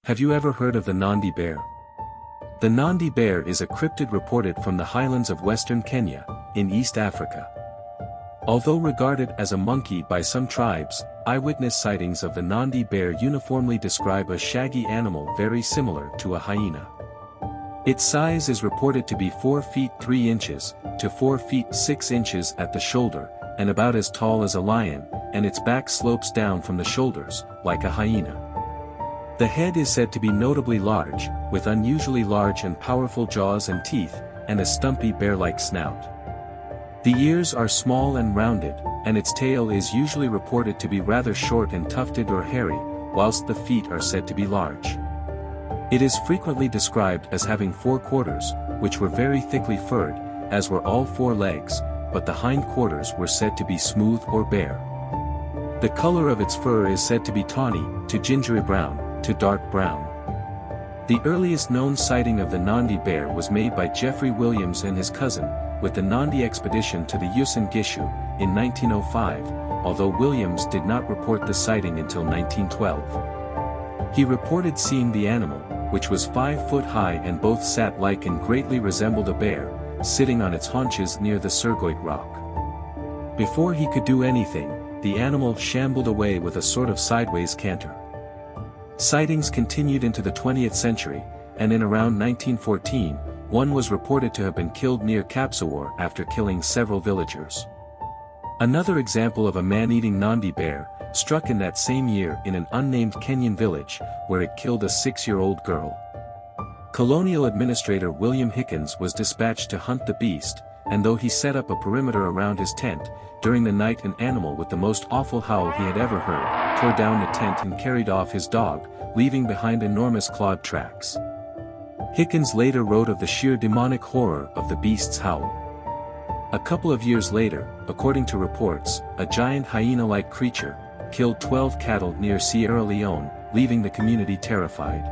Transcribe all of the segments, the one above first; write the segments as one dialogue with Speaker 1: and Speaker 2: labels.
Speaker 1: Have you ever heard of the Nandi Bear? The Nandi Bear is a cryptid reported from the highlands of western Kenya, in East Africa. Although regarded as a monkey by some tribes, eyewitness sightings of the Nandi Bear uniformly describe a shaggy animal very similar to a hyena. Its size is reported to be 4 feet 3 inches, to 4 feet 6 inches at the shoulder, and about as tall as a lion, and its back slopes down from the shoulders, like a hyena. The head is said to be notably large, with unusually large and powerful jaws and teeth, and a stumpy bear-like snout. The ears are small and rounded, and its tail is usually reported to be rather short and tufted or hairy, whilst the feet are said to be large. It is frequently described as having 4 quarters, which were very thickly furred, as were all 4 legs, but the hind quarters were said to be smooth or bare. The color of its fur is said to be tawny, to gingery brown, to dark brown. The earliest known sighting of the Nandi Bear was made by Geoffrey Williams and his cousin, with the Nandi expedition to the Uasin Gishu, in 1905, although Williams did not report the sighting until 1912. He reported seeing the animal, which was 5 foot high and both sat like and greatly resembled a bear, sitting on its haunches near the Surgoit rock. Before he could do anything, the animal shambled away with a sort of sideways canter. Sightings continued into the 20th century, and in around 1914, one was reported to have been killed near Kapsawar after killing several villagers. Another example of a man-eating Nandi bear, struck in that same year in an unnamed Kenyan village, where it killed a 6-year-old girl. Colonial Administrator William Hickens was dispatched to hunt the beast, and though he set up a perimeter around his tent, during the night an animal with the most awful howl he had ever heard, tore down the tent and carried off his dog, leaving behind enormous clawed tracks. Hickens later wrote of the sheer demonic horror of the beast's howl. A couple of years later, according to reports, a giant hyena-like creature killed 12 cattle near Sierra Leone, leaving the community terrified.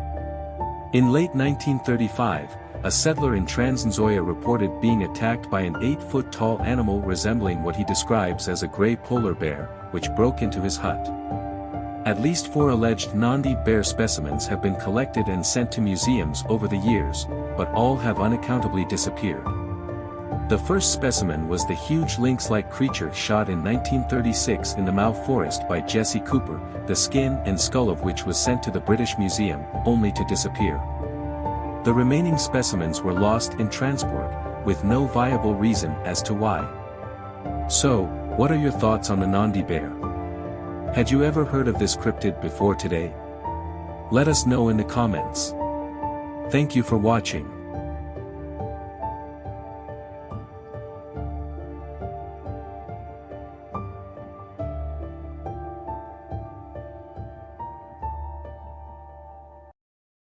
Speaker 1: In late 1935, a settler in Trans-Nzoia reported being attacked by an 8-foot-tall animal resembling what he describes as a gray polar bear, which broke into his hut. At least 4 alleged Nandi Bear specimens have been collected and sent to museums over the years, but all have unaccountably disappeared. The first specimen was the huge lynx-like creature shot in 1936 in the Mau Forest by Jesse Cooper, the skin and skull of which was sent to the British Museum, only to disappear. The remaining specimens were lost in transport, with no viable reason as to why. So, what are your thoughts on the Nandi Bear? Had you ever heard of this cryptid before today? Let us know in the comments. Thank you for watching.